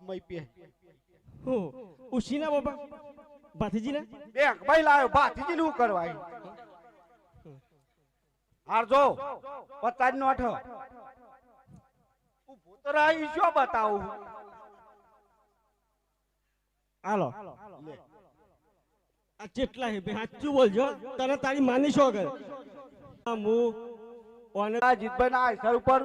મય પે હું ઉશીના બાપા ભાતીજીના બેંક ભાઈ લાયો ભાતીજી નું કરવાય આરજો 50 નોટ ઉભો તો રહી શું બતાવું હાલો આ કેટલા હે બે સાચું બોલજો તને તારી માની શું કરે હું ઓને જીતભાઈ ના સર ઉપર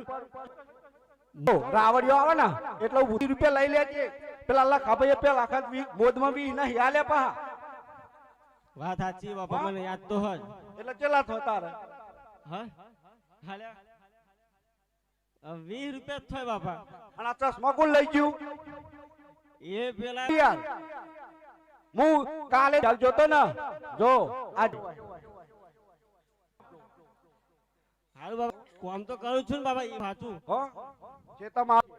રાવડિયો આવે ને એટલે 20 રૂપિયા લઈ લેજે પેલા લખા ભાઈ પેલા લાખ મોદમાં બી નહીં હાલે પા વાત સાચી બાપા મને યાદ તો હજ એટલે ચેલા થતા રે હા હાલે 20 રૂપિયા થાય બાપા અને આ ચશ્મા કોણ લઈ ગયું એ પેલા યાર હું કાલે જોતો ને જો આજ હારું બાપા કોમ તો કરું છું ને બાપા એ સાચું હો ચેતમાં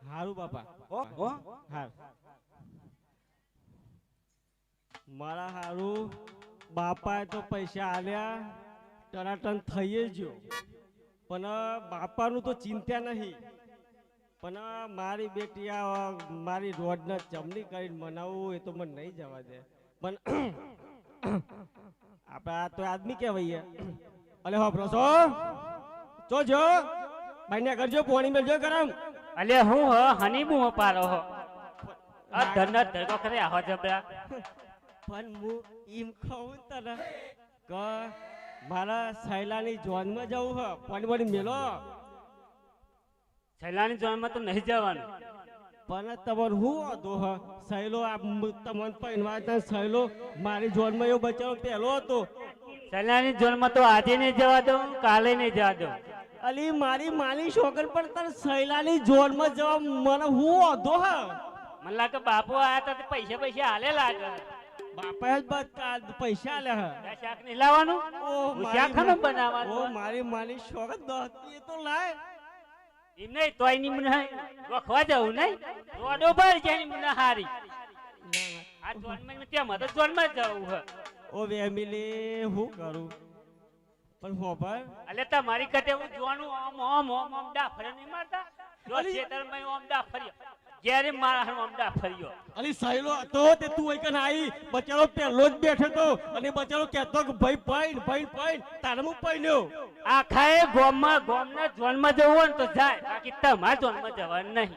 હારું બાપા હો હો હાર મારા હારું બાપાએ તો પૈસા આલ્યા ટનાટન થઈ ગયો પણ બાપાનું તો ચિંતા નહીં પણ મારી બેટી આ મારી રોડને જમણી કરીને મનાવું એ તો મને નહીં જવા દે પણ આપણે આ તો આદમી કહેવાય અલે હો પ્રોસો જો જો ભાઈને કરજો પોણી મેલજો કરમ અલે હું હ હનીમુ પારો હો આ ધન ધરકો કરે આહો જબરા પણ હું એમ કહું તને કે મારા સહેલાની જોનમાં જવું હ પોણી પોણી મેલો છેલ્લાની જોનમાં તો નહીં જવાનું પણ તમાર હું હતો હ સહેલો આ તમને પહેરવા સહેલો મારી જોનમાં એવો બચારો પહેલો હતો છેલ્લાની જોનમાં તો આજે નહીં જવા દઉં કાલે નહીં જવા દઉં અલી મારી માલી છોકર પણ તાર સહેલાની જોનમાં જવા મને હું હતો હ મને લાગે બાપુ આયા તો પૈસા પૈસા હાલે લાગે બાપા જ પૈસા આલે હ શાક નહીં લાવવાનું શાક ખાનું ઓ બનાવવાનું મારી માલી છોકર દહતી તો લાય એમ નહીં તોય ની મને વખવા જવું નહીં રોડો પર જાય મને હારી આ જોનમાં ત્યાં મદદ જોનમાં જવું હ ઓ વેમિલી હું કરું પણ હોબર અલે તમારી કટે હું જોવાનું આમ આમ આમ આમ ડાફરે નહીં મારતા જો ખેતરમાં આમ ડાફર્યો ઘેરે મારા આમ ડાફર્યો અલી સહેલો હતો તે તું એકન આવી બચારો પહેલો જ બેઠો તો અને બચારો કહેતો કે ભાઈ પૈન પૈન પૈન તારે હું પૈન્યો આખાએ ગોમના જોનમાં જવું હોય ને તો જાય બાકી તમારા જોનમાં જવાનું નહીં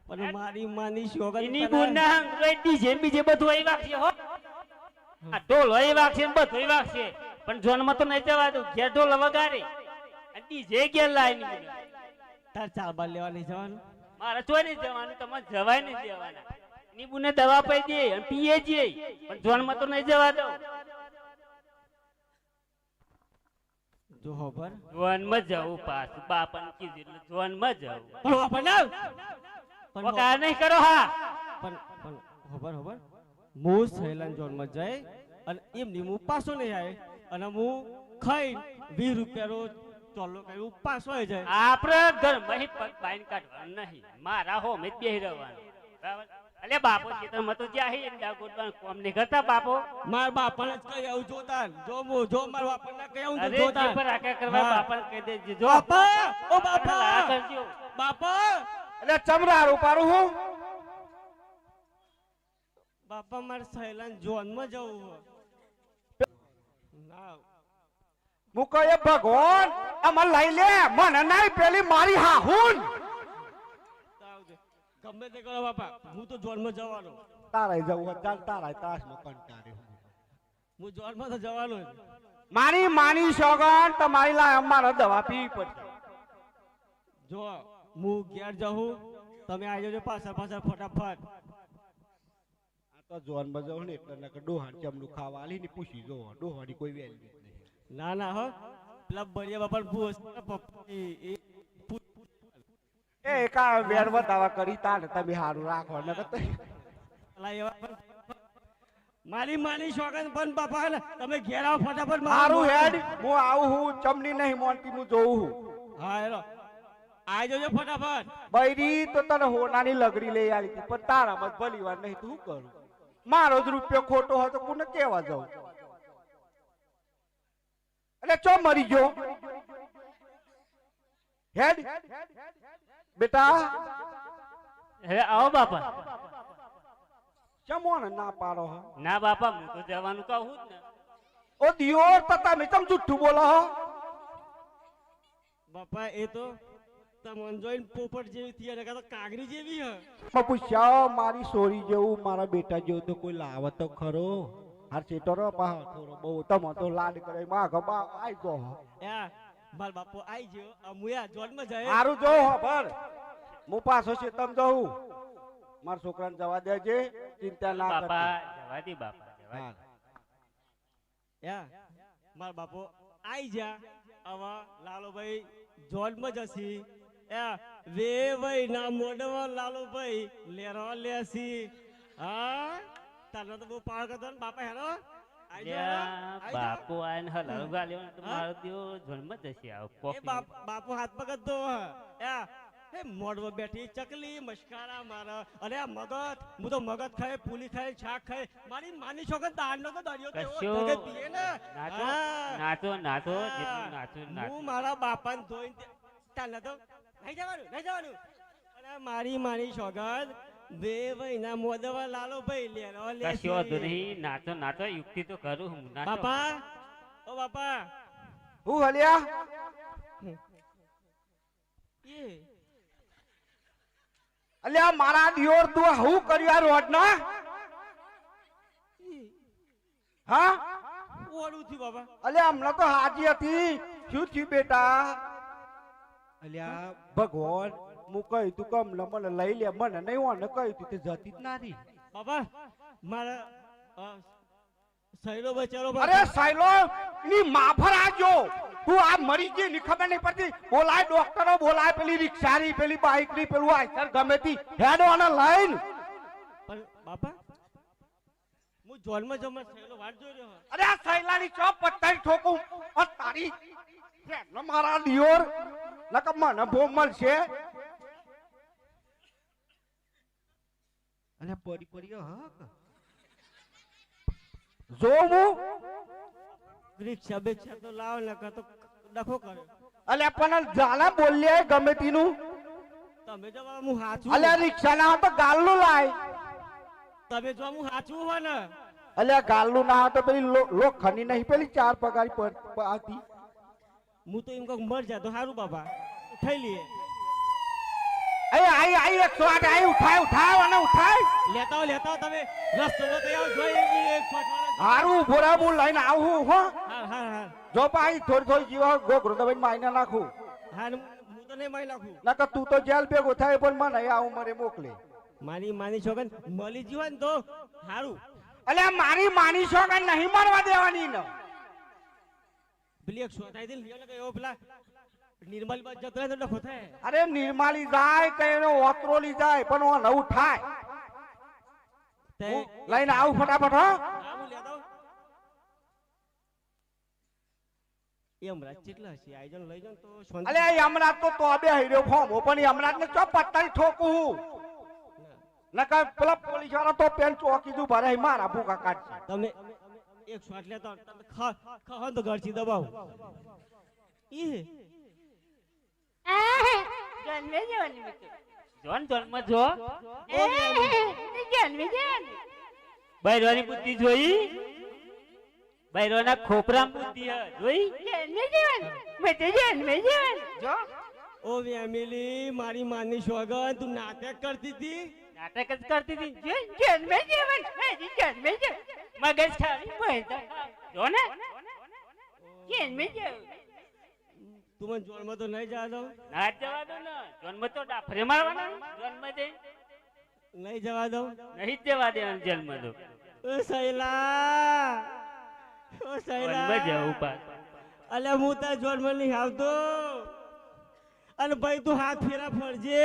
પણ મારી માની શોગન એની ગુના ડીજે બીજે બધું આવી વાગશે હો આ ઢોલ હોય વાગશે ને બધું હોય વાગશે પણ જોનમાં તો નહીં જવા દઉં ઘેર ઢોલ વગાડે અને ડીજે ઘેર લાવી ની તાર ચાલબાર લેવા નહીં જવાનું મારે ચોઈ નહીં જવાનું તમારે જવાય નહીં દેવાના એની બુને દવા પાઈ દે અને પીએ જઈએ પણ જોનમાં તો નહીં જવા દઉં જો હોબર જોનમાં જવું પાછું બાપાને કીધું એટલે જોનમાં જવું પણ હોબર ના પણ વગાડ નહીં કરો હા પણ હોબર હોબર હું સહેલાન જોનમાં જઈ અને એમની હું પાછો નહીં આવે અને હું ખાઈ 20 રૂપિયાનો ચોલ્લો કઈ પાછો આવી જાય આપણે ઘરમાં પગ બાઈન કાઢવાનું નહીં મારા હો મેં બેહી રહેવાનું બરાબર અલે બાપો ખેતરમાં તો જ્યાં હે ગોડવાનું કોમ નહીં કરતા બાપો માર બાપાને જ કઈ આવું જોતા જો માર બાપાને કઈ આવું અરે જોતા જે પર આકા કરવા બાપાને કહી દેજે જો બાપા ઓ બાપા આ કરજો બાપા એટલે ચમરાર ઉપાડું હું બાપા મારે સહેલાન જોનમાં જવું ના હું કહે ભગવાન આમાં લઈ લે મને નહીં પેલી મારી હાહુન ગમે તે કરો બાપા હું તો જોનમાં જવાનો તારે જવું ચાલ તારા તાસમાં કંટાળે હું જોનમાં તો જવાનો જ મારી માની સોગન તમારી લાય અમારે દવા પીવી પડશે જો હું ઘેર જાઉં તમે આવી જજો પાછળ ફટાફટ આ તો જોનમાં જવું ને એટલે નકર ડોહાણ ચમડું ખાવા આલી ને પૂછી જો ડોહાની કોઈ વેલ્યુ નહીં ના ના હો પેલા બળિયા બાપા ભૂસ એ કા વેર બતાવા કરી તાને તમે હારું રાખો નકર તો મારી માની શોગન પણ બાપા તમે ઘેર આવો ફટાફટ હારું હેડ હું આવું હું ચમડી નહીં મોનતી હું જોઉં હું હા હેલો આવી જજો ફટાફટ બૈરી તો તને હોનાની લગડી લઈ આવી હતી પણ તારામાં જ ભલી વાર નહીં તું કરું મારો જ રૂપિયો ખોટો હોય તો કોને કેવા જાઉં એટલે ચો મરી ગયો હેડ બેટા હવે આવો બાપા. ચમોને ના પાડો હો ના બાપા, હું તો જવાનું કહું જ ને. ઓ દિયોર તો તમે ચમ જુઠ્ઠું બોલો હો બાપા એ તો તમને જોઈને પોપટ જેવી થઈ અને કાં તો કાગરી જેવી હ. મેં પૂછ્યા મારી સોરી જેવું મારા બેટા જેવું તો કોઈ લાવે તો ખરો હાર ચેટરો પા થોડો બહુ તમે તો લાડ કરે માં ગબા આઈ ગયો યા માર બાપો આઈ ગયો અમુયા જોનમાં જાય. હારું જો ખબર હું પાછો છે તમ જવું મારા છોકરાને જવા દેજે ચિંતા ના બાપા કરતી જવા દે બાપા, જવા દે. હા. યા માર બાપો આઈ જા હવે લાલુભાઈ જોનમાં જસી. યા વે ભાઈ ના મોઢમાં લાલુભાઈ લેરો લેસી. હા તને તો બહુ પાળ કરતો ને બાપા હેરો આઈ જા લ્યા, આઈ જા. બાપુ આઈને હલાવ ગાલ્યો ને તો મારો દેવો જન્મ જશે આવો એ કોફી. બાપુ હાથ પકડ દો યા હે મોઢમાં બેઠી ચકલી મસ્કારા મારા અરે આ મગજ હું તો મગજ ખાય પૂલી ખાય શાક ખાય મારી માની છોકર દાળનો તો દરિયો તો એવો કશો ધગે પીએ ને. નાચો હા. નાચો નાચો, હા. જેટલું નાચો નાચો. હું મારા બાપાને ધોઈને ચાલ તો નહીં જવાનું નહીં જવાનું. અને મારી માની છોકર બે ભાઈના મોદવા લાલો ભાઈ લેરો કશો વાંધો નહીં, નાચો નાચો, યુક્તિ તો કરું હું. નાચો. બાપા ઓ બાપા હું હલ્યા એ અલ્યા મારા દિયોર તું હું કર્યું આ રોડ ના હા ઓળું થયું બાપા. અલ્યા હમણાં તો હાજી હતી શું થયું બેટા અલ્યા ભગવાન હું કહ્યું તું કે હમણાં મને લઈ લે મને નહીં હોય ને કહ્યું તું તે જતી જ ના રહી બાબા મારા સહેલો બચારો અરે સાયલો ની માફર આજો તું આ મરી ગઈ ની ખબર નહીં પડતી બોલાય ડોક્ટરો બોલાય પેલી રિક્ષારી પેલી બાઇક ની પેલું આઈસર ગમે તી હેડો અને લઈને પણ બાપા હું જોનમાં જમા સહેલો વાટ જોઈ રહ્યો. અરે આ સૈલાની ચોપ પત્તાઈ ઠોકું આ તારી હેડો મારા દિયોર નક મને ભો મળશે અરે પડી પડી હક જો હું રિક્ષા બેક્ષા તો લાવ ને તો ડખો કર્યો. અલ્યા પણ જાના બોલ્યા ગમે તેનું તમે જો હું હાચું અલ્યા રિક્ષા ના તો ગાલનું લાય તમે જો હું હાચું હોય ને અલ્યા ગાલનું ના તો પેલી લોખંડની નહીં પેલી ચાર પગારી પર આવતી હું તો એમ કહું મર જા તો સારું બાપા ઉઠાઈ લઈએ. આઈ 108 આઈ ઉઠાય અને ઉઠાય લેતા હો તમે રસ્તો તો આવ જોઈ એવી એક ફટવાળા. હારું ભોરા હું લઈને આવું હો હાર હાર હાર જો પાઈ થોડી જીવા ગોગરો દબાઈને માઈને નાખું હાર હું તો નહીં મારી નાખું. નકર તું તો જેલ ભેગો થાય પણ મને આવું મરે મોકલે મારી માની છોકન મળી જીવા ને તો સારું. અલ્યા મારી માની છોકરા નહીં મારવા દેવાની ને પેલી એક સોટાઈ દે લીયો ને કે એવો પેલા નિર્મલ બાદ જતો રહે તો ડખો થાય. અરે નિર્માલી જાય કે એનો ઓતરોલી જાય પણ ઓ નવું થાય તે હું લઈને આવું ફટાફટ હો હા હું લેતો એમ રાત કેટલા હશે આઈ જન લઈ જન તો શાંતિ. અલ્યા યમરાજ તો બે હીરો ફોર્મ પણ યમરાજ ને ચો પત્તાઈ ઠોકું નકર પેલા પોલીસ વાળા તો પેન ચોકી દઉં ભરે મારા ભૂકા કાઢશે તમે એક શોટ લેતો તમે ખા તો ઘરથી દબાવ ઈ જન્મે જન્મે જોન જન્મ જો જન્મે જન્મે બૈરવાની બુદ્ધિ જોઈ, બૈરવાના ખોપરામ બુદ્ધિ હ જોઈ. જન્મે જન્મે મેં તો જન્મે જન્મે જો ઓ ફેમિલી મારી માની સોગન તું નાટક કરતી હતી. નાટક જ કરતી હતી. જન્મે જન્મે જન્મે જન્મે મગજ ખાવી પડતા. જો ને જન્મે જન્મે તું મને જોડમાં તો નહીં જવા દો. ના જ જવા દો ને, જન્મ તો ડાફરે મારવાના. જન્મ દે નહીં જવા દો. નહીં જ જવા દેવાનું. જન્મ તો ઓ સૈલા ઓ જન્મ સૈલા જવું પાછું. અલે હું તાર જોડમાં નહીં આવતો અને ભાઈ તું હાથ ફેરા ફરજે.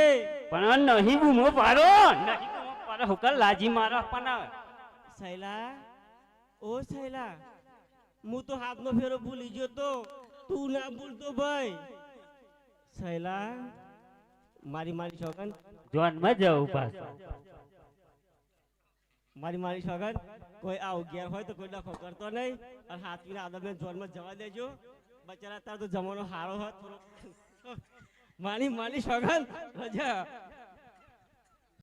પણ નહીં બૂમો પાડો, નહીં બૂમો પાડો. હુકર લાજી મારો પણ સૈલા ઓ સૈલા હું તો હાથનો ફેરો ભૂલી ગયો તો તું ના ભૂલતો ભાઈ. સૈલા મારી છોકન જન્મ જવું પાછું. મારી છોકન કોઈ આવું ઘેર હોય તો કોઈ ડખો કરતો નહીં અને હાથવીના આદમને જોનમાં જવા દેજો. બચારા તાર તો જમાનો હારો હોત થોડો. મારી છોકન રજા